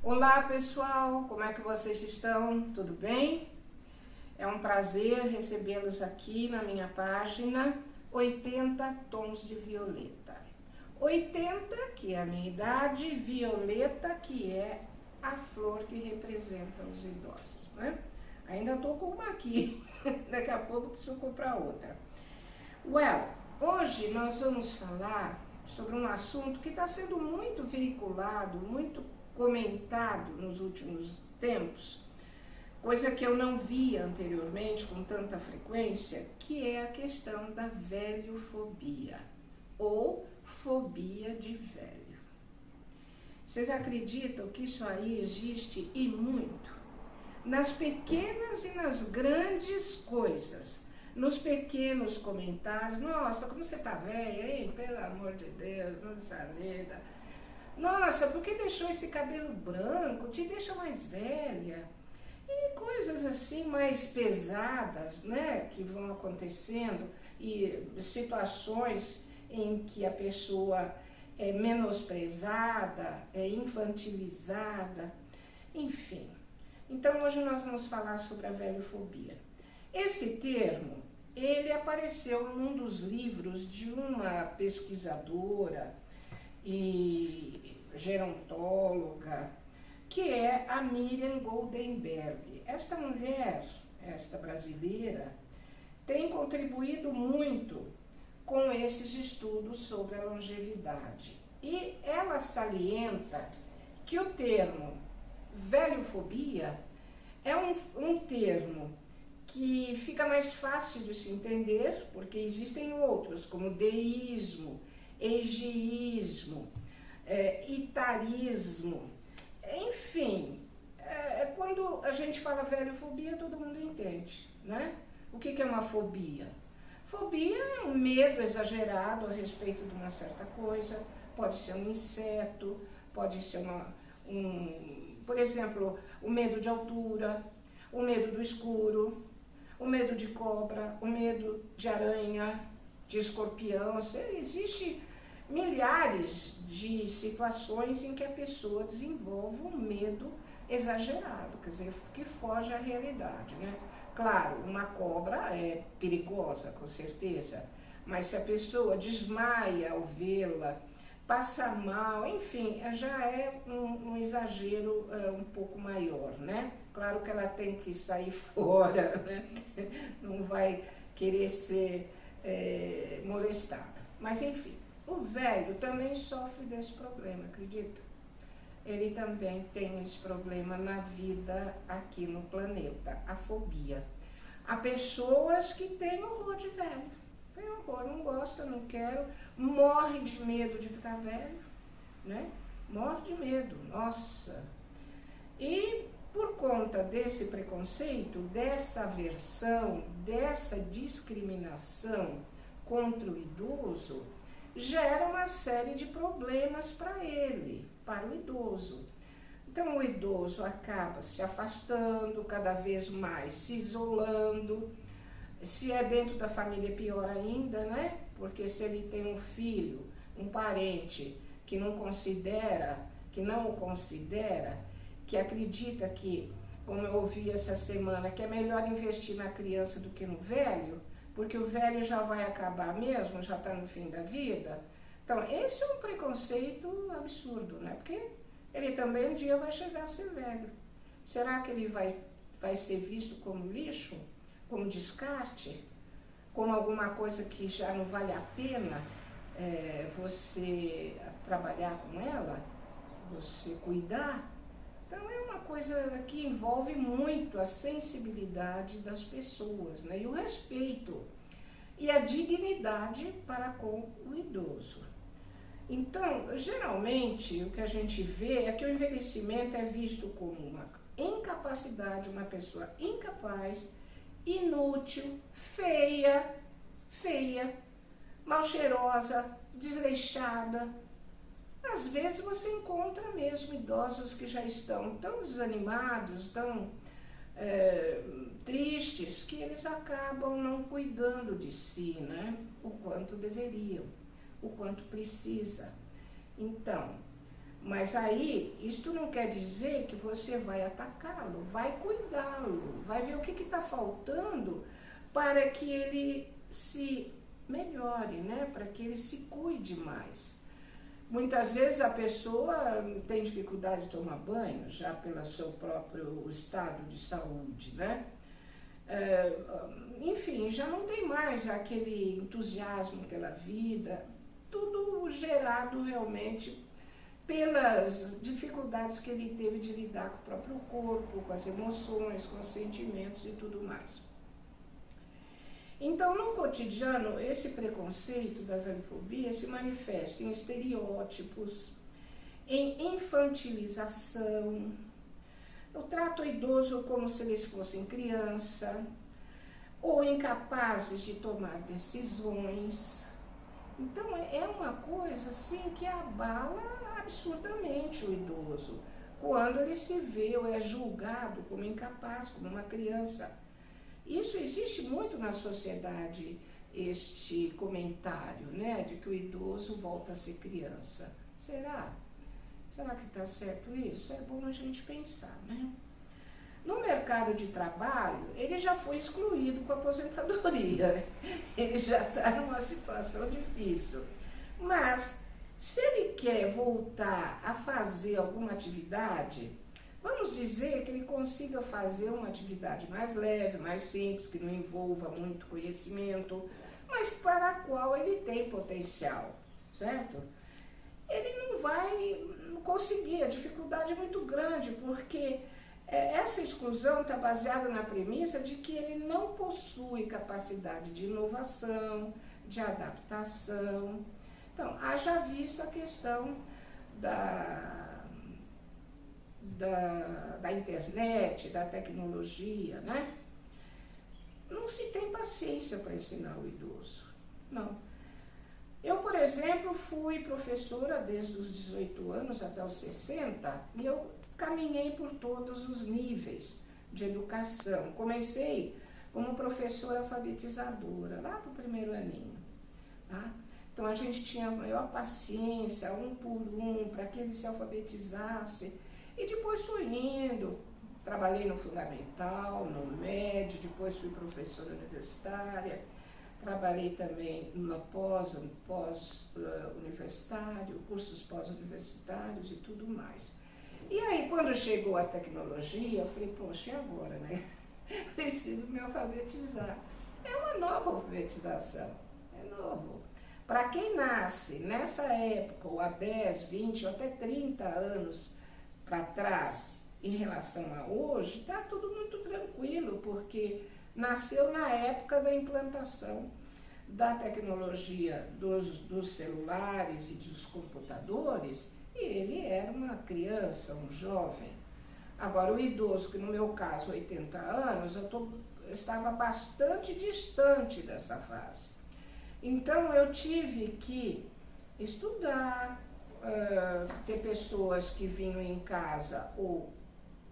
Olá pessoal, como é que vocês estão? Tudo bem? É um prazer recebê-los aqui na minha página 80 Tons de Violeta. 80, que é a minha idade, violeta, que é a flor que representa os idosos, né? Ainda estou com uma aqui, daqui a pouco preciso comprar outra. Hoje nós vamos falar sobre um assunto que está sendo muito veiculado, muito comentado nos últimos tempos, coisa que eu não via anteriormente com tanta frequência, que é a questão da velhofobia, ou fobia de velho. Vocês acreditam que isso aí existe e muito? Nas pequenas e nas grandes coisas, nos pequenos comentários, nossa, como você tá velha, hein? Pelo amor de Deus, nossa vida. Nossa, por que deixou esse cabelo branco? Te deixa mais velha. E coisas assim mais pesadas, né, que vão acontecendo, e situações em que a pessoa é menosprezada, é infantilizada, enfim. Então hoje nós vamos falar sobre a velhofobia. Esse termo, ele apareceu num dos livros de uma pesquisadora e gerontóloga, que é a Miriam Goldenberg. Esta mulher, esta brasileira, tem contribuído muito com esses estudos sobre a longevidade. E ela salienta que o termo velhofobia é um termo que fica mais fácil de se entender, porque existem outros, como deísmo, ageísmo, itarismo, enfim, quando a gente fala velhofobia, todo mundo entende, né? O que é uma fobia? Fobia é um medo exagerado a respeito de uma certa coisa, pode ser um inseto, pode ser por exemplo, o medo de altura, o medo do escuro, o medo de cobra, o medo de aranha, de escorpião. Existe milhares de situações em que a pessoa desenvolve um medo exagerado, quer dizer, que foge à realidade, né? Claro, uma cobra é perigosa, com certeza, mas se a pessoa desmaia ao vê-la, passa mal, enfim, já é um exagero um pouco maior, né? Claro que ela tem que sair fora, né? Não vai querer ser molestada, mas enfim. O velho também sofre desse problema, acredita? Ele também tem esse problema na vida aqui no planeta, a fobia. Há pessoas que têm horror de velho, tem horror, não gosta, não quero, morre de medo de ficar velho, né? Morre de medo, nossa. E por conta desse preconceito, dessa aversão, dessa discriminação contra o idoso, gera uma série de problemas para ele, para o idoso. Então o idoso acaba se afastando cada vez mais, se isolando. Se é dentro da família, pior ainda, né? Porque se ele tem um filho, um parente que não o considera, que acredita que, como eu ouvi essa semana, que é melhor investir na criança do que no velho, porque o velho já vai acabar mesmo, já está no fim da vida. Então, esse é um preconceito absurdo, né? Porque ele também um dia vai chegar a ser velho. Será que ele vai ser visto como lixo, como descarte, como alguma coisa que já não vale a pena você trabalhar com ela, você cuidar? Então, é uma coisa que envolve muito a sensibilidade das pessoas, né? E o respeito e a dignidade para com o idoso. Então, geralmente, o que a gente vê é que o envelhecimento é visto como uma incapacidade, uma pessoa incapaz, inútil, feia, mal cheirosa, desleixada. Às vezes você encontra mesmo idosos que já estão tão desanimados, tão tristes, que eles acabam não cuidando de si, né? O quanto deveriam, o quanto precisa. Então, Mas aí, isto não quer dizer que você vai atacá-lo, vai cuidá-lo, vai ver o que está faltando para que ele se melhore, né? Para que ele se cuide mais. Muitas vezes a pessoa tem dificuldade de tomar banho, já pelo seu próprio estado de saúde, né? Enfim, já não tem mais aquele entusiasmo pela vida, tudo gerado realmente pelas dificuldades que ele teve de lidar com o próprio corpo, com as emoções, com os sentimentos e tudo mais. Então, no cotidiano, esse preconceito da velhofobia se manifesta em estereótipos, em infantilização. Eu trato o idoso como se eles fossem criança, ou incapazes de tomar decisões. Então, é uma coisa assim que abala absurdamente o idoso, quando ele se vê ou é julgado como incapaz, como uma criança. Isso existe muito na sociedade, este comentário, né, de que o idoso volta a ser criança. Será? Será que está certo isso? É bom a gente pensar, né? No mercado de trabalho, ele já foi excluído com a aposentadoria. Ele já está numa situação difícil. Mas, se ele quer voltar a fazer alguma atividade, vamos dizer que ele consiga fazer uma atividade mais leve, mais simples, que não envolva muito conhecimento, mas para a qual ele tem potencial, certo? Ele não vai conseguir, a dificuldade é muito grande, porque essa exclusão está baseada na premissa de que ele não possui capacidade de inovação, de adaptação. Então, haja visto a questão da internet, da tecnologia, né? Não se tem paciência para ensinar o idoso, não. Eu, por exemplo, fui professora desde os 18 anos até os 60 e eu caminhei por todos os níveis de educação. Comecei como professora alfabetizadora, lá para o primeiro aninho. Tá? Então, a gente tinha maior paciência, um por um, para que ele se alfabetizasse. E depois fui indo, trabalhei no fundamental, no médio, depois fui professora universitária. Trabalhei também no pós-universitário, cursos pós-universitários e tudo mais. E aí, quando chegou a tecnologia, eu falei, poxa, e agora, né? Preciso me alfabetizar. É uma nova alfabetização, é novo. Para quem nasce nessa época, ou há 10, 20 ou até 30 anos para trás, em relação a hoje, está tudo muito tranquilo, porque nasceu na época da implantação da tecnologia dos celulares e dos computadores, e ele era uma criança, um jovem. Agora, o idoso, que no meu caso, 80 anos, eu estava bastante distante dessa fase. Então, eu tive que estudar, ter pessoas que vinham em casa, ou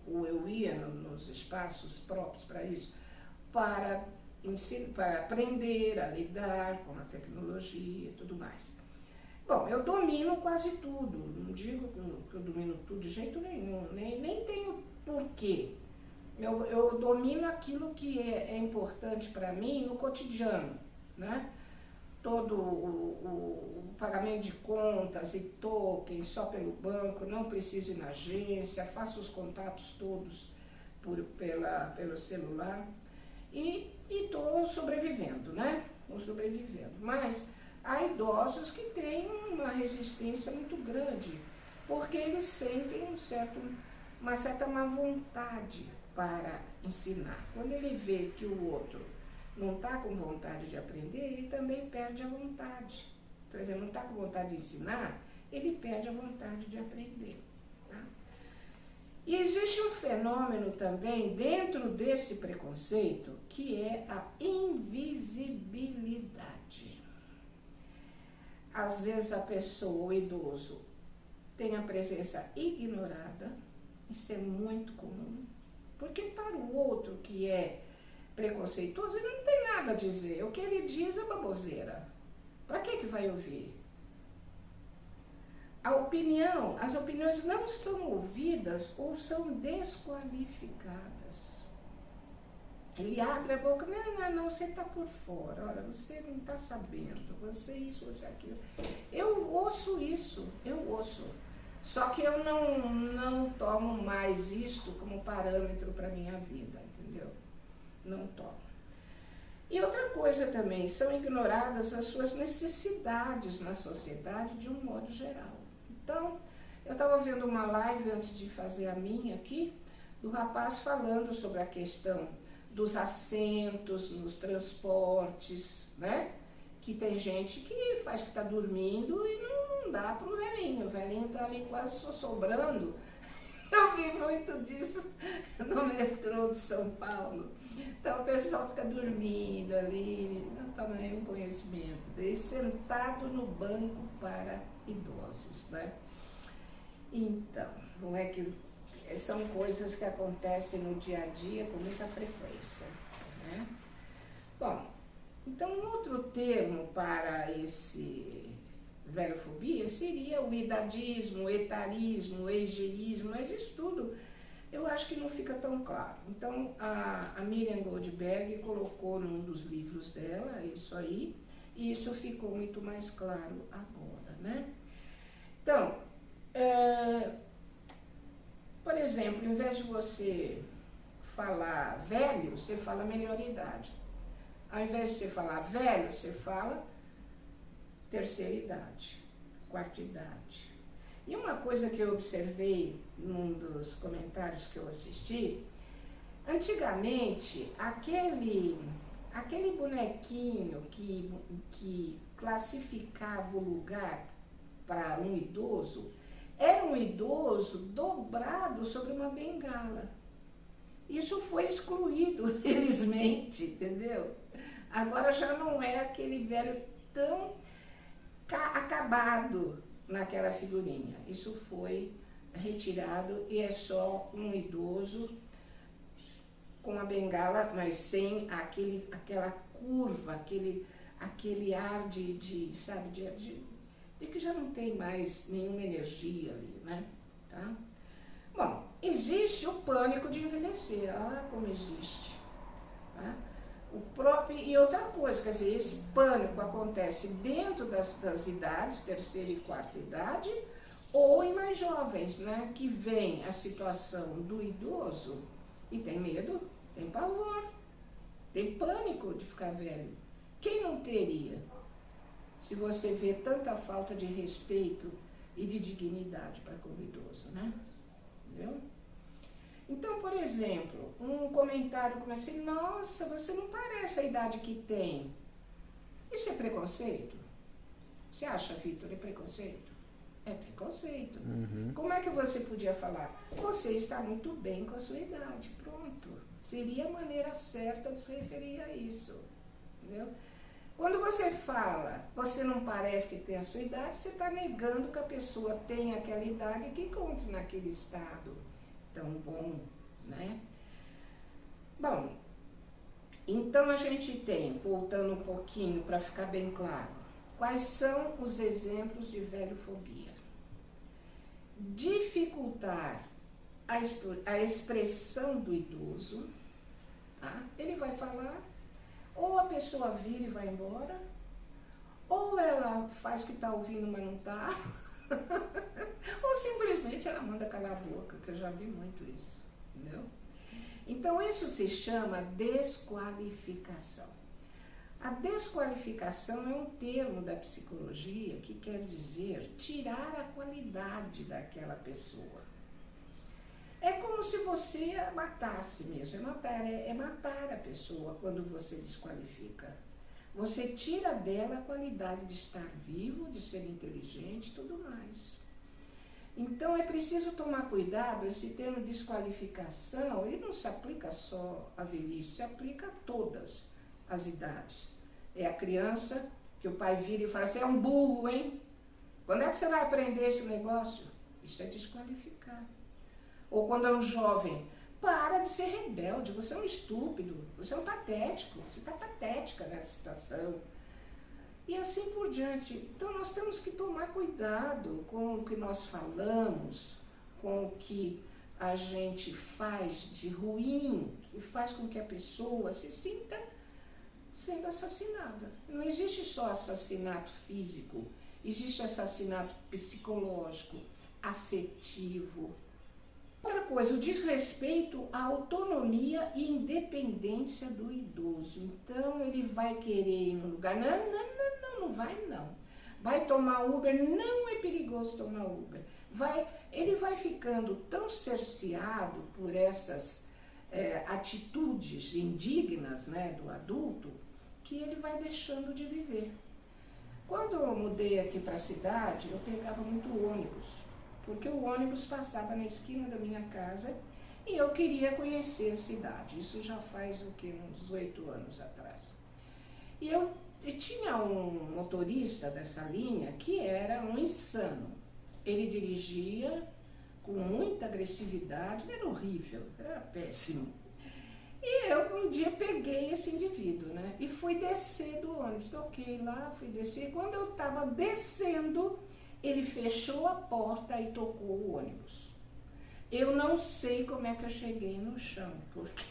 eu ia nos espaços próprios para isso, para aprender a lidar com a tecnologia e tudo mais. Bom, eu domino quase tudo, não digo que eu domino tudo de jeito nenhum, nem tenho porquê. Eu domino aquilo que é importante para mim no cotidiano, né? Todo o pagamento de contas e tokens só pelo banco, não preciso ir na agência, faço os contatos todos pelo celular. E estou sobrevivendo, né? Estou sobrevivendo. Mas há idosos que têm uma resistência muito grande, porque eles sentem uma certa má vontade para ensinar. Quando ele vê que o outro não está com vontade de aprender, ele também perde a vontade. Quer dizer, não está com vontade de ensinar, ele perde a vontade de aprender. Tá? E existe um fenômeno também dentro desse preconceito, que é a invisibilidade. Às vezes a pessoa, o idoso, tem a presença ignorada, isso é muito comum, porque para o outro que é preconceituoso, ele não tem nada a dizer, o que ele diz é baboseira. Para que vai ouvir? as opiniões não são ouvidas ou são desqualificadas. Ele abre a boca, não, você está por fora, olha, você não está sabendo, você isso, você aquilo. Eu ouço isso, eu ouço. Só que eu não tomo mais isto como parâmetro para a minha vida, entendeu? Não tomo. E outra coisa também, são ignoradas as suas necessidades na sociedade de um modo geral. Então, eu estava vendo uma live antes de fazer a minha aqui, do rapaz falando sobre a questão dos assentos nos transportes, né? Que tem gente que faz que está dormindo e não dá para o velhinho está ali quase sobrando. Eu vi muito disso no metrô de São Paulo. Então o pessoal fica dormindo ali, não está nenhum conhecimento. Daí sentado no banco para idosos, né? Então, não é que são coisas que acontecem no dia a dia com muita frequência, né? Bom, então um outro termo para esse velhofobia seria o idadismo, o etarismo, o egeísmo, mas isso tudo eu acho que não fica tão claro. Então a Miriam Goldberg colocou num dos livros dela isso aí, e isso ficou muito mais claro agora, né? Então, por exemplo, em vez de você falar velho, você fala melhor idade. Ao invés de você falar velho, você fala terceira idade, quarta idade. E uma coisa que eu observei num dos comentários que eu assisti, antigamente, aquele bonequinho que classificava o lugar para um idoso, era um idoso dobrado sobre uma bengala. Isso foi excluído, felizmente, entendeu? Agora já não é aquele velho tão acabado naquela figurinha. Isso foi retirado e é só um idoso com a bengala, mas sem aquela curva, aquele ar sabe, de que já não tem mais nenhuma energia ali, né? Tá? Bom, existe o pânico de envelhecer. Ah, como existe. Tá? E outra coisa, quer dizer, esse pânico acontece dentro das idades, terceira e quarta idade, ou em mais jovens, né? Que vem a situação do idoso e tem medo, tem pavor, tem pânico de ficar velho. Quem não teria? Se você vê tanta falta de respeito e de dignidade para com o idoso, né? Entendeu? Então, por exemplo, um comentário como assim, nossa, você não parece a idade que tem. Isso é preconceito? Você acha, Vitor, é preconceito? É preconceito. Uhum. Como é que você podia falar? Você está muito bem com a sua idade, pronto. Seria a maneira certa de se referir a isso, entendeu? Quando você fala, você não parece que tem a sua idade, você está negando que a pessoa tem aquela idade e que encontre naquele estado tão bom, né? Bom, então a gente tem, voltando um pouquinho para ficar bem claro, quais são os exemplos de velhofobia? Dificultar a expressão do idoso, tá? Ele vai falar, ou a pessoa vira e vai embora, ou ela faz que está ouvindo, mas não está, ou simplesmente ela manda calar a boca, que eu já vi muito isso, entendeu? Então isso se chama desqualificação. A desqualificação é um termo da psicologia que quer dizer tirar a qualidade daquela pessoa. É como se você a matasse mesmo, é matar a pessoa quando você desqualifica. Você tira dela a qualidade de estar vivo, de ser inteligente e tudo mais. Então é preciso tomar cuidado, esse termo desqualificação, ele não se aplica só à velhice, se aplica a todas as idades. É a criança que o pai vira e fala assim, é um burro, hein? Quando é que você vai aprender esse negócio? Isso é desqualificar. Ou quando é um jovem, para de ser rebelde, você é um estúpido, você é um patético, você está patética nessa situação. e assim por diante. Então nós temos que tomar cuidado com o que nós falamos, com o que a gente faz de ruim, que faz com que a pessoa se sinta sendo assassinada. Não existe só assassinato físico, existe assassinato psicológico, afetivo. Outra coisa, o desrespeito à autonomia e independência do idoso. Então ele vai querer ir no lugar, não vai não. Vai tomar Uber, não é perigoso tomar Uber. Ele vai ficando tão cerceado por essas atitudes indignas, né, do adulto, que ele vai deixando de viver. Quando eu mudei aqui para a cidade, eu pegava muito ônibus, porque o ônibus passava na esquina da minha casa e eu queria conhecer a cidade. Isso já faz uns 8 anos atrás. E eu tinha um motorista dessa linha que era um insano. Ele dirigia com muita agressividade, era horrível, era péssimo. E eu um dia peguei esse indivíduo, né? E fui descer do ônibus, toquei lá, fui descer. Quando eu estava descendo, ele fechou a porta e tocou o ônibus. Eu não sei como é que eu cheguei no chão, porque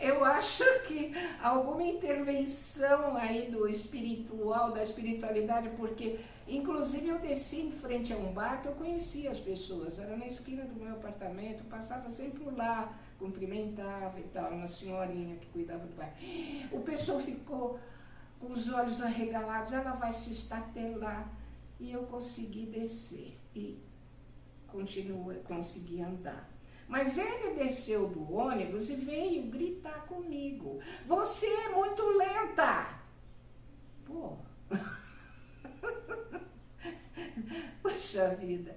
eu acho que alguma intervenção aí do espiritual, da espiritualidade, porque inclusive eu desci em frente a um bar que eu conhecia as pessoas, era na esquina do meu apartamento, passava sempre por lá, cumprimentava e tal, uma senhorinha que cuidava do bar. O pessoal ficou com os olhos arregalados, ela vai se estatelar, e eu consegui descer e consegui andar. Mas ele desceu do ônibus e veio gritar comigo. Você é muito lenta! Pô! Poxa vida!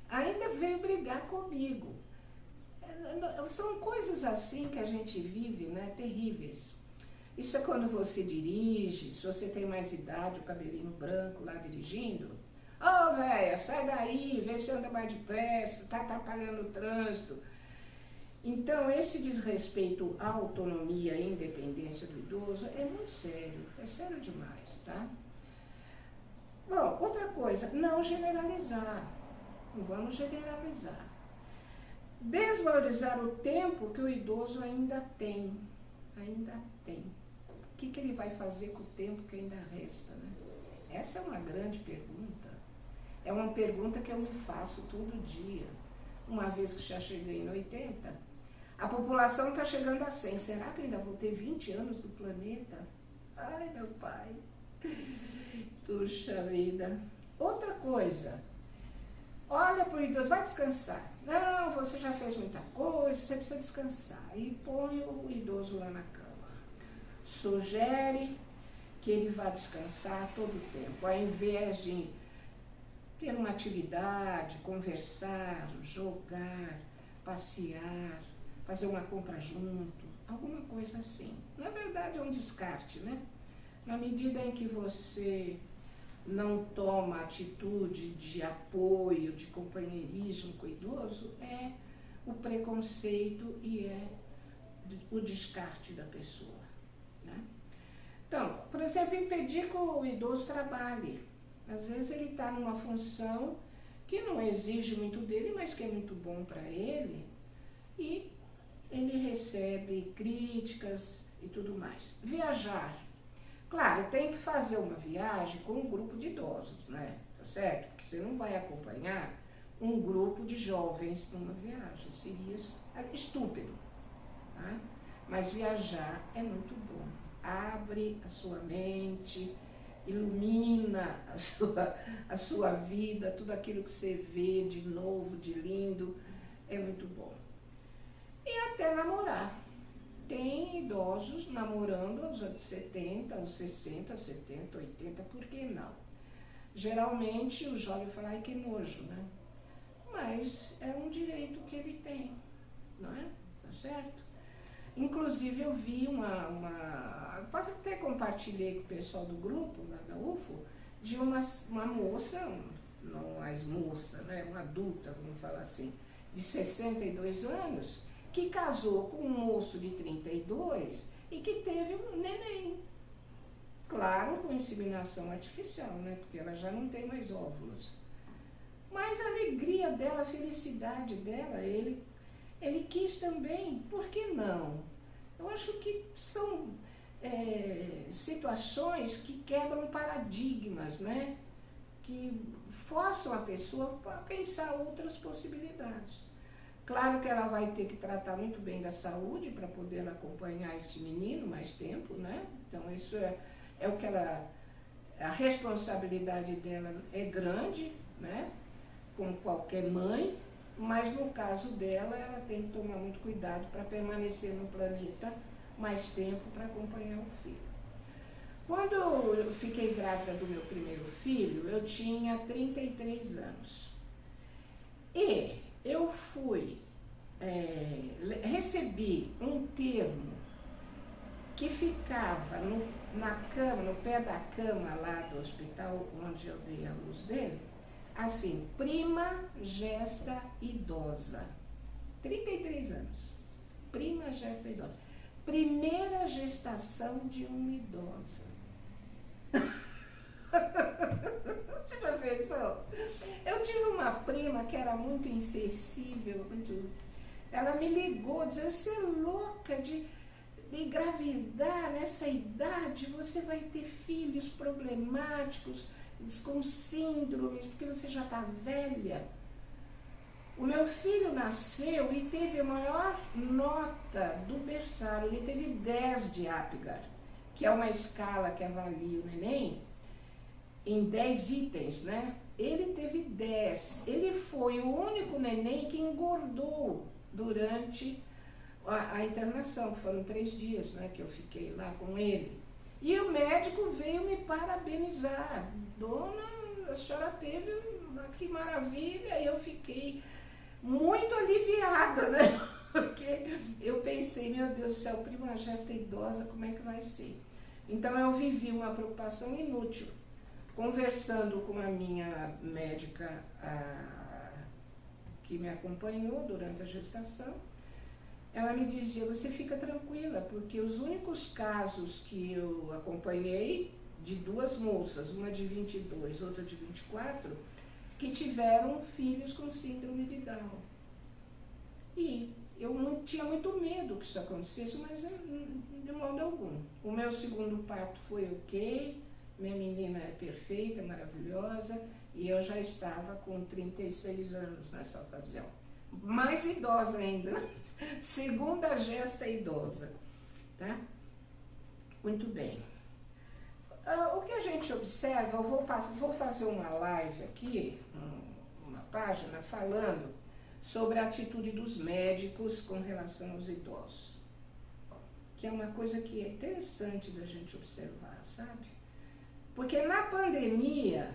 Ainda veio brigar comigo. São coisas assim que a gente vive, né? Terríveis. Isso é quando você dirige, se você tem mais idade, o cabelinho branco lá dirigindo. Ô, véia, sai daí, vê se anda mais depressa, tá atrapalhando o trânsito. Então, esse desrespeito à autonomia e independência do idoso é muito sério, é sério demais, tá? Bom, outra coisa, não generalizar, não vamos generalizar. Desvalorizar o tempo que o idoso ainda tem, O que ele vai fazer com o tempo que ainda resta, né? Essa é uma grande pergunta. É uma pergunta que eu me faço todo dia. Uma vez que já cheguei em 80, a população está chegando a 100. Será que eu ainda vou ter 20 anos do planeta? Ai, meu pai. Puxa vida. Outra coisa. Olha para o idoso, vai descansar. Não, você já fez muita coisa, você precisa descansar. E põe o idoso lá na cama. Sugere que ele vá descansar todo o tempo, ao invés de ter uma atividade, conversar, jogar, passear, fazer uma compra junto, alguma coisa assim. Na verdade é um descarte, né? Na medida em que você não toma atitude de apoio, de companheirismo com o idoso, é o preconceito e é o descarte da pessoa, né? Então, por exemplo, impedir que o idoso trabalhe. Às vezes ele está numa função que não exige muito dele, mas que é muito bom para ele, e ele recebe críticas e tudo mais. Viajar. Claro, tem que fazer uma viagem com um grupo de idosos, né? Tá certo? Porque você não vai acompanhar um grupo de jovens numa viagem. Seria estúpido, tá? Mas viajar é muito bom. Abre a sua mente, ilumina a sua vida, tudo aquilo que você vê de novo, de lindo, é muito bom. E até namorar. Tem idosos namorando aos 70, aos 60, 70, 80, por que não? Geralmente o jovem fala, ai que nojo, né? Mas é um direito que ele tem, não é? Tá certo? Inclusive eu vi posso até compartilhei com o pessoal do grupo, lá da UFO, de uma moça, não mais moça, né? Uma adulta, vamos falar assim, de 62 anos, que casou com um moço de 32 e que teve um neném. Claro, com inseminação artificial, né? Porque ela já não tem mais óvulos. Mas a alegria dela, a felicidade dela, ele quis também, por que não? Eu acho que são situações que quebram paradigmas, né? Que forçam a pessoa a pensar outras possibilidades. Claro que ela vai ter que tratar muito bem da saúde para poder acompanhar esse menino mais tempo, né? Então isso é o que ela... A responsabilidade dela é grande, né? Como qualquer mãe, mas no caso dela, ela tem que tomar muito cuidado para permanecer no planeta mais tempo para acompanhar o filho. Quando eu fiquei grávida do meu primeiro filho, eu tinha 33 anos. E eu recebi um termo que ficava na cama, no pé da cama lá do hospital onde eu dei a luz dele, assim, prima gesta idosa. 33 anos. Prima gesta idosa. Primeira gestação de uma idosa. Você já pensou? Eu tive uma prima que era muito insensível, ela me ligou dizendo, você é louca de engravidar nessa idade, você vai ter filhos problemáticos, com síndromes, porque você já está velha. O meu filho nasceu e teve a maior nota do berçário, ele teve 10 de Apgar, que é uma escala que avalia o neném em 10 itens, né? Ele teve 10. Ele foi o único neném que engordou durante a internação, foram 3 dias, né, que eu fiquei lá com ele. E o médico veio me parabenizar. Dona, a senhora teve, que maravilha. E eu fiquei muito aliviada, né? Porque eu pensei, meu Deus do céu, prima gesta idosa, como é que vai ser? Então eu vivi uma preocupação inútil. Conversando com a minha médica que me acompanhou durante a gestação, ela me dizia, você fica tranquila, porque os únicos casos que eu acompanhei, de 2 moças, uma de 22, outra de 24, que tiveram filhos com síndrome de Down. E eu não tinha muito medo que isso acontecesse, mas de modo algum. O meu segundo parto foi ok, minha menina é perfeita, maravilhosa, e eu já estava com 36 anos nessa ocasião. Mais idosa ainda, né? Segunda gesta idosa, tá? Muito bem. O que a gente observa, eu vou fazer uma live aqui, uma página, falando sobre a atitude dos médicos com relação aos idosos. Que é uma coisa que é interessante da gente observar, sabe? Porque na pandemia,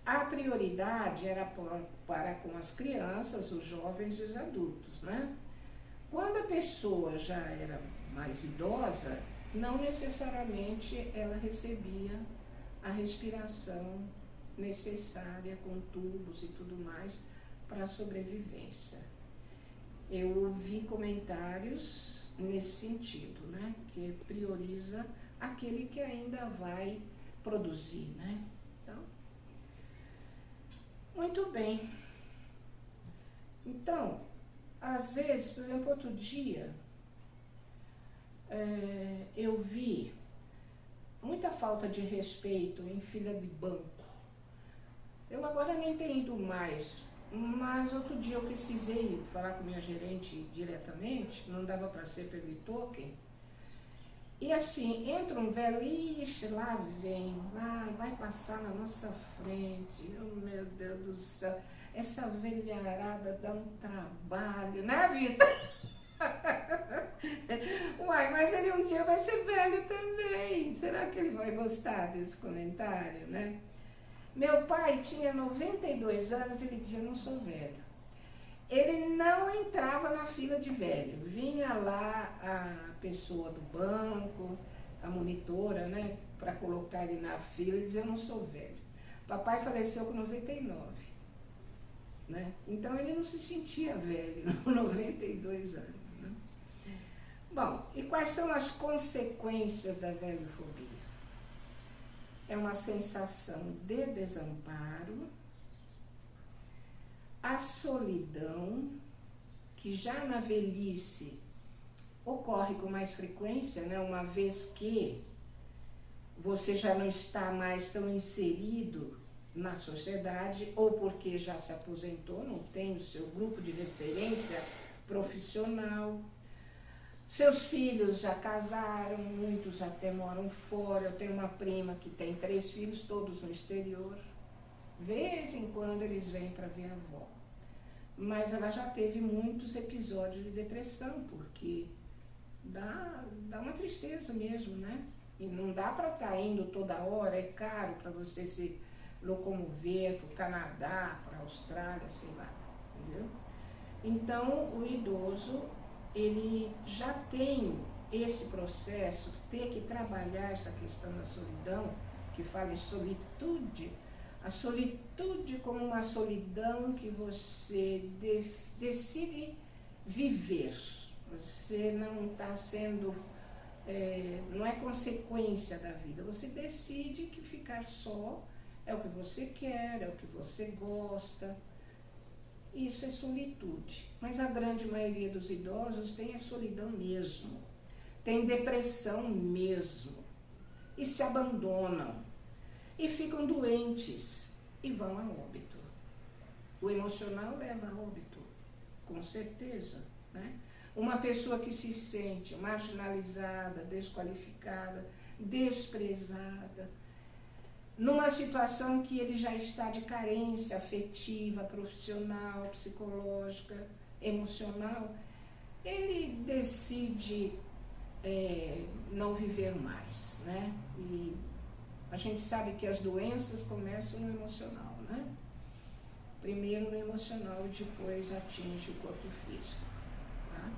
a prioridade era para com as crianças, os jovens e os adultos, né? Quando a pessoa já era mais idosa, não necessariamente ela recebia a respiração necessária com tubos e tudo mais para a sobrevivência. Eu ouvi comentários nesse sentido, né? Que prioriza aquele que ainda vai produzir, né? Então, muito bem. Então, às vezes, por exemplo, outro dia, eu vi muita falta de respeito em fila de banco. Eu agora nem tenho ido mais, mas outro dia eu precisei falar com minha gerente diretamente, não dava para ser pelo token. E assim, entra um velho, ixi, lá vem, vai passar na nossa frente, oh, meu Deus do céu, essa velharada dá um trabalho, né, Vitor? Uai, mas ele um dia vai ser velho também, será que ele vai gostar desse comentário, né? Meu pai tinha 92 anos e ele dizia, não sou velho. Ele não entrava na fila de velho, vinha lá a pessoa do banco, a monitora, né, para colocar ele na fila e dizer, eu não sou velho. Papai faleceu com 99, né? Então ele não se sentia velho, 92 anos. Né? Bom, e quais são as consequências da velhofobia? é uma sensação de desamparo, a solidão, que já na velhice ocorre com mais frequência, né? Uma vez que você já não está mais tão inserido na sociedade, ou porque já se aposentou, não tem o seu grupo de referência profissional. Seus filhos já casaram, muitos até moram fora. Eu tenho uma prima que tem 3 filhos, todos no exterior. De vez em quando eles vêm para ver a avó. Mas ela já teve muitos episódios de depressão, porque dá uma tristeza mesmo, né? E não dá para estar indo toda hora, é caro para você se locomover para o Canadá, para a Austrália, sei lá, entendeu? Então, o idoso, ele já tem esse processo, ter que trabalhar essa questão da solidão, que fala em solitude, a solitude como uma solidão que você decide viver. Você não está sendo, não é consequência da vida, você decide que ficar só é o que você quer, é o que você gosta. Isso é solitude. Mas a grande maioria dos idosos tem a solidão mesmo, tem depressão mesmo, e se abandonam, e ficam doentes, e vão a óbito. O emocional leva a óbito, com certeza, né? Uma pessoa que se sente marginalizada, desqualificada, desprezada, numa situação que ele já está de carência afetiva, profissional, psicológica, emocional, ele decide não viver mais, né? E a gente sabe que as doenças começam no emocional, né? Primeiro no emocional e depois atinge o corpo físico. Tá?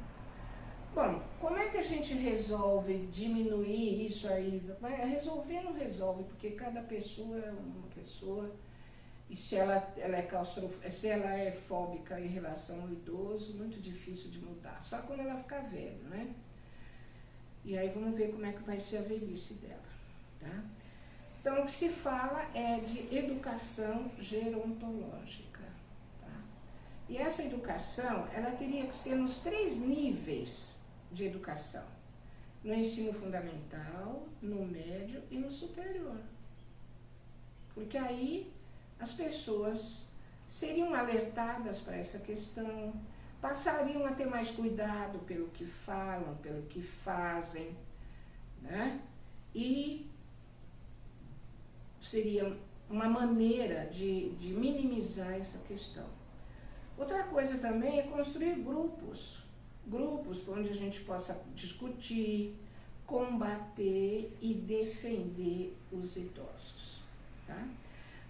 Bom, como é que a gente resolve diminuir isso aí? Resolver não resolve, porque cada pessoa é uma pessoa, e se ela é fóbica em relação ao idoso, muito difícil de mudar, só quando ela ficar velha, né? E aí vamos ver como é que vai ser a velhice dela, tá? Então, o que se fala é de educação gerontológica, tá? E essa educação, ela teria que ser nos 3 níveis de educação: no ensino fundamental, no médio e no superior. Porque aí as pessoas seriam alertadas para essa questão, passariam a ter mais cuidado pelo que falam, pelo que fazem, né? E seria uma maneira de minimizar essa questão. Outra coisa também é construir grupos onde a gente possa discutir, combater e defender os idosos. Tá?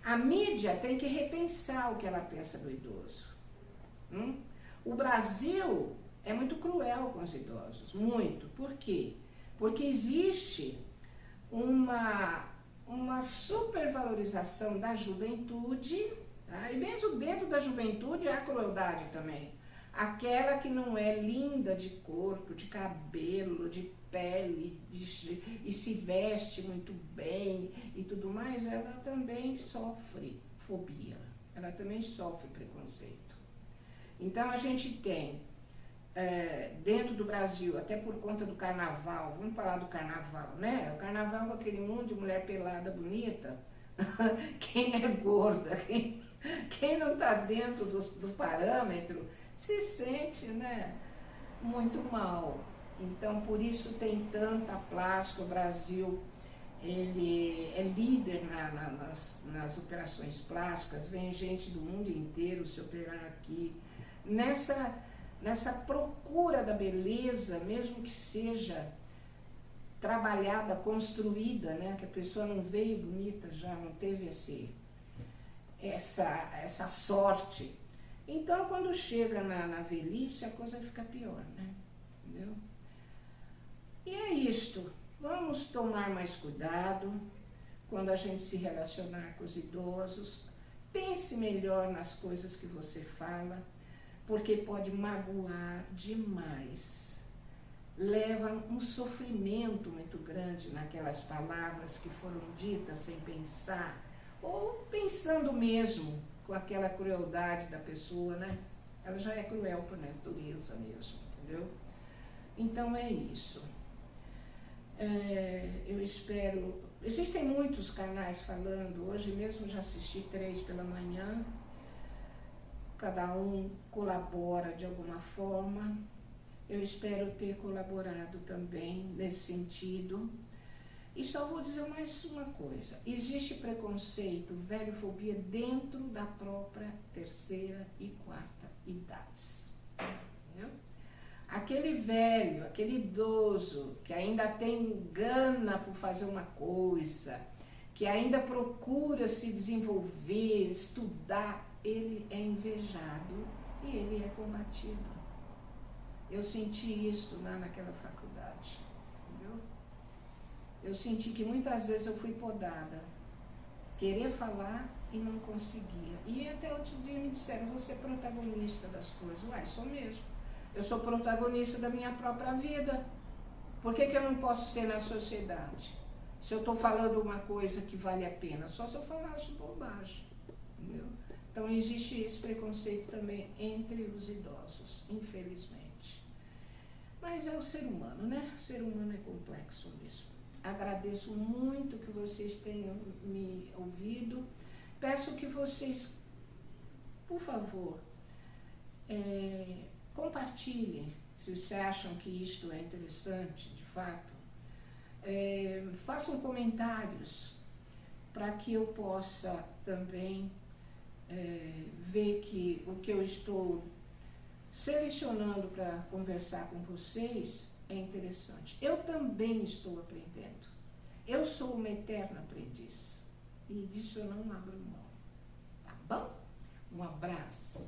A mídia tem que repensar o que ela pensa do idoso. O Brasil é muito cruel com os idosos, muito. Por quê? Porque existe uma supervalorização da juventude, tá? E mesmo dentro da juventude há crueldade também. Aquela que não é linda de corpo, de cabelo, de pele, e se veste muito bem e tudo mais, ela também sofre fobia, ela também sofre preconceito. Então a gente tem, dentro do Brasil, até por conta do carnaval, vamos falar do carnaval, né? O carnaval com aquele mundo de mulher pelada bonita, quem é gorda, quem não está dentro do parâmetro, se sente, né, muito mal. Então, por isso tem tanta plástica. O Brasil, ele é líder nas operações plásticas, vem gente do mundo inteiro se operar aqui. Nessa procura da beleza, mesmo que seja trabalhada, construída, né, que a pessoa não veio bonita já, não teve essa sorte. Então, quando chega na velhice, a coisa fica pior, né? Entendeu? E é isto. Vamos tomar mais cuidado quando a gente se relacionar com os idosos. Pense melhor nas coisas que você fala, porque pode magoar demais. leva um sofrimento muito grande naquelas palavras que foram ditas sem pensar, ou pensando mesmo com aquela crueldade da pessoa, né? Ela já é cruel por natureza mesmo, entendeu? Então é isso. Eu espero... Existem muitos canais falando, hoje mesmo já assisti 3 pela manhã, cada um colabora de alguma forma. Eu espero ter colaborado também nesse sentido. E só vou dizer mais uma coisa. Existe preconceito, velhofobia dentro da própria 3ª e 4ª idades. Entendeu? Aquele velho, aquele idoso que ainda tem gana por fazer uma coisa, que ainda procura se desenvolver, estudar, ele é invejado e ele é combatido. Eu senti isso lá naquela faculdade, entendeu? Eu senti que muitas vezes eu fui podada, querer falar e não conseguia. E até outro dia me disseram, você é protagonista das coisas. Uai, sou mesmo. Eu sou protagonista da minha própria vida. Por que eu não posso ser na sociedade? Se eu estou falando uma coisa que vale a pena, só se eu falasse bobagem, entendeu? Então existe esse preconceito também entre os idosos, infelizmente. Mas é o ser humano, né? O ser humano é complexo mesmo. Agradeço muito que vocês tenham me ouvido. Peço que vocês, por favor, compartilhem, se vocês acham que isto é interessante, de fato. Façam comentários para que eu possa também ver que o que eu estou selecionando para conversar com vocês é interessante. Eu também estou aprendendo. Eu sou uma eterna aprendiz. E disso eu não abro mão. Tá bom? Um abraço.